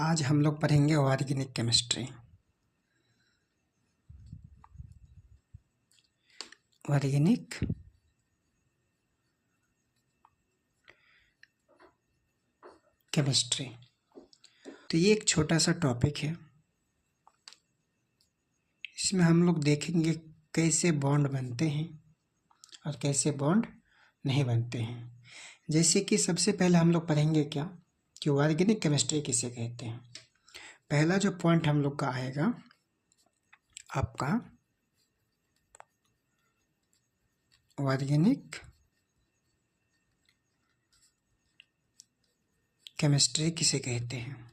आज हम लोग पढ़ेंगे ऑर्गेनिक केमिस्ट्री। ऑर्गेनिक केमिस्ट्री तो ये एक छोटा सा टॉपिक है। इसमें हम लोग देखेंगे कैसे बॉन्ड बनते हैं और कैसे बॉन्ड नहीं बनते हैं। जैसे कि सबसे पहले हम लोग पढ़ेंगे क्या कि ऑर्गेनिक केमिस्ट्री किसे कहते हैं। पहला जो पॉइंट हम लोग का आएगा आपका ऑर्गेनिक केमिस्ट्री किसे कहते हैं।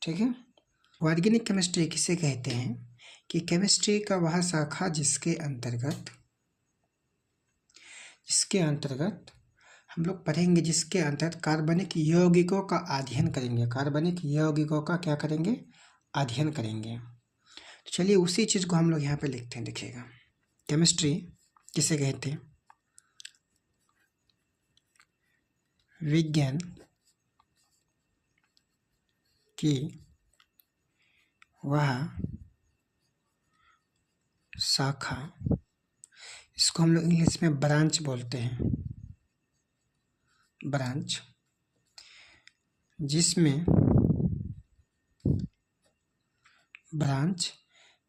ठीक है, ऑर्गेनिक केमिस्ट्री किसे कहते हैं कि केमिस्ट्री का वह शाखा जिसके अंतर्गत हम लोग पढ़ेंगे, जिसके अंतर्गत कार्बनिक यौगिकों का अध्ययन करेंगे। कार्बनिक यौगिकों का क्या करेंगे? अध्ययन करेंगे। तो चलिए उसी चीज़ को हम लोग यहाँ पे लिखते हैं। देखिएगा, केमिस्ट्री किसे कहते हैं? विज्ञान की वह शाखा, इसको हम लोग इंग्लिश में ब्रांच बोलते हैं। ब्रांच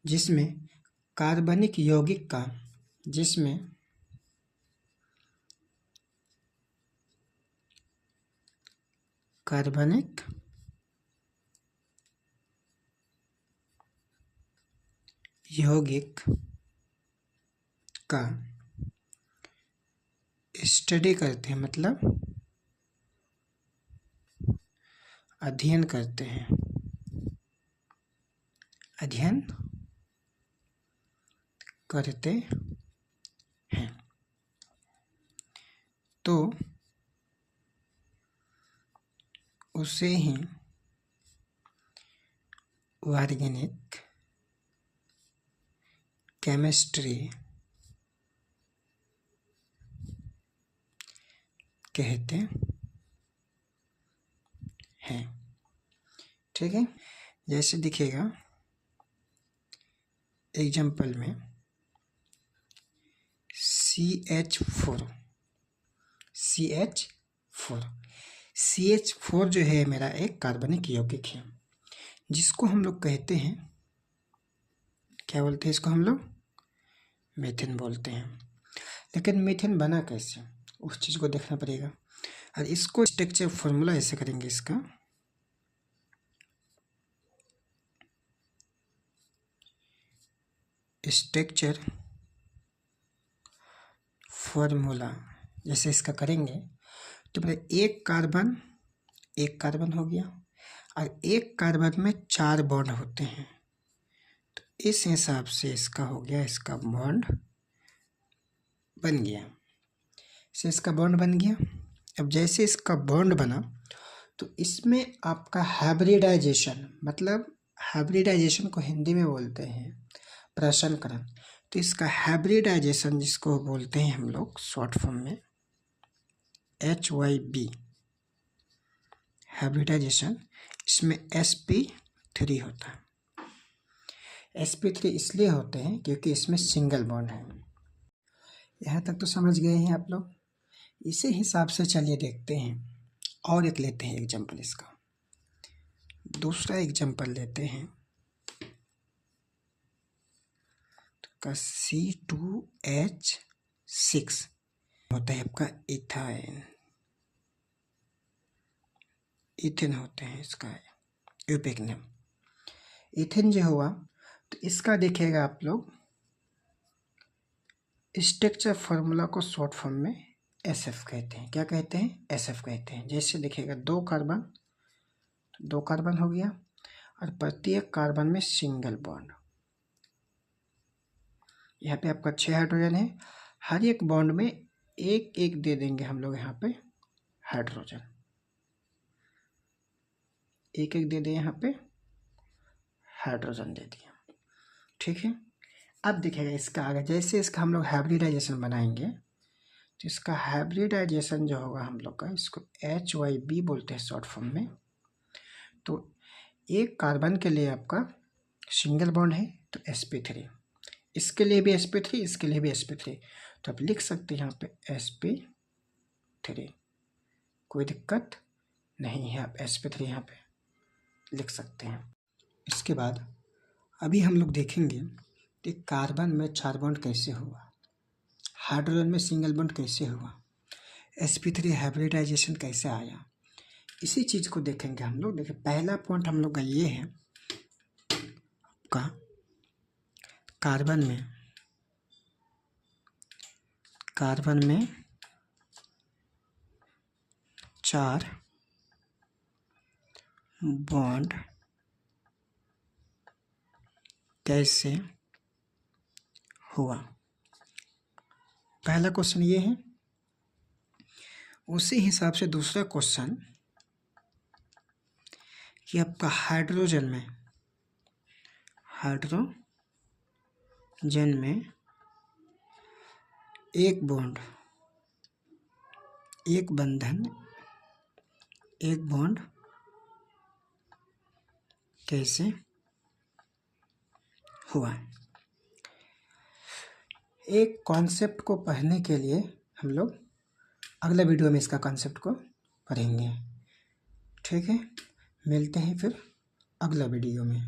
जिसमें कार्बनिक यौगिक का कार्बनिक यौगिक का स्टडी करते हैं, मतलब अध्ययन करते हैं। अध्ययन करते हैं तो उसे ही ऑर्गेनिक केमिस्ट्री कहते हैं। ठीक है, जैसे दिखेगा एग्जाम्पल में CH4 जो है मेरा एक कार्बनिक यौगिक है, जिसको हम लोग कहते हैं, क्या बोलते हैं इसको? हम लोग मीथेन बोलते हैं। लेकिन मीथेन बना कैसे, उस चीज़ को देखना पड़ेगा। और इसको स्ट्रक्चर फॉर्मूला ऐसे करेंगे। इसका स्ट्रक्चर फॉर्मूला जैसे इसका करेंगे तो एक कार्बन हो गया और एक कार्बन में 4 बॉन्ड होते हैं। तो इस हिसाब से इसका हो गया, इसका बॉन्ड बन गया। इसका बॉन्ड बन गया। अब जैसे इसका बॉन्ड बना तो इसमें आपका हाइब्रिडाइजेशन, मतलब हाइब्रिडाइजेशन को हिंदी में बोलते हैं प्रसंकरण। तो इसका हाइब्रिडाइजेशन, जिसको बोलते हैं हम लोग शॉर्ट फॉर्म में HYB, हाइब्रिडाइजेशन, इसमें sp3 होता है। sp3 इसलिए होते हैं क्योंकि इसमें सिंगल बॉन्ड है। यहाँ तक तो समझ गए हैं आप लोग। इसी हिसाब से चलिए देखते हैं और एक लेते हैं एग्जाम्पल। इसका दूसरा एग्जाम्पल लेते हैं का C2H6 होता है आपका इथेन होते हैं। इसका यूपिक नेम इथेन जो हुआ, तो इसका देखिएगा आप लोग स्ट्रक्चर फॉर्मूला को शॉर्ट फॉर्म में SF कहते हैं। क्या कहते हैं? SF कहते हैं। जैसे देखिएगा 2 कार्बन हो गया और प्रत्येक कार्बन में सिंगल बॉन्ड। यहाँ पे आपका 6 हाइड्रोजन है। हर एक बॉन्ड में एक एक दे देंगे हम लोग। यहाँ पे हाइड्रोजन एक एक दे दिए, यहाँ पे हाइड्रोजन दे दिया। ठीक है, अब देखिएगा इसका आगे जैसे इसका हम लोग हाइब्रिडाइजेशन बनाएंगे तो इसका हाइब्रिडाइजेशन जो होगा हम लोग का, इसको HYB बोलते हैं शॉर्ट फॉर्म में। तो एक कार्बन के लिए आपका सिंगल बॉन्ड है तो sp3, इसके लिए भी sp3, इसके लिए भी sp3, तो आप लिख सकते हैं यहाँ पे sp3, कोई दिक्कत नहीं है, आप sp3 यहाँ पे लिख सकते हैं। इसके बाद अभी हम लोग देखेंगे कि कार्बन में 4 बॉन्ड कैसे हुआ, हाइड्रोजन में सिंगल बॉन्ड कैसे हुआ, sp3 हाइब्रिडाइजेशन कैसे आया, इसी चीज़ को देखेंगे हम लोग। देखिए पहला पॉइंट हम लोग का ये है का कार्बन में 4 बॉन्ड कैसे हुआ, पहला क्वेश्चन ये है। उसी हिसाब से दूसरा क्वेश्चन कि आपका हाइड्रोजन में एक बॉन्ड, एक बंधन, एक बॉन्ड कैसे हुआ। एक कॉन्सेप्ट को पढ़ने के लिए हम लोग अगला वीडियो में इसका कॉन्सेप्ट को पढ़ेंगे। ठीक है, मिलते हैं फिर अगला वीडियो में।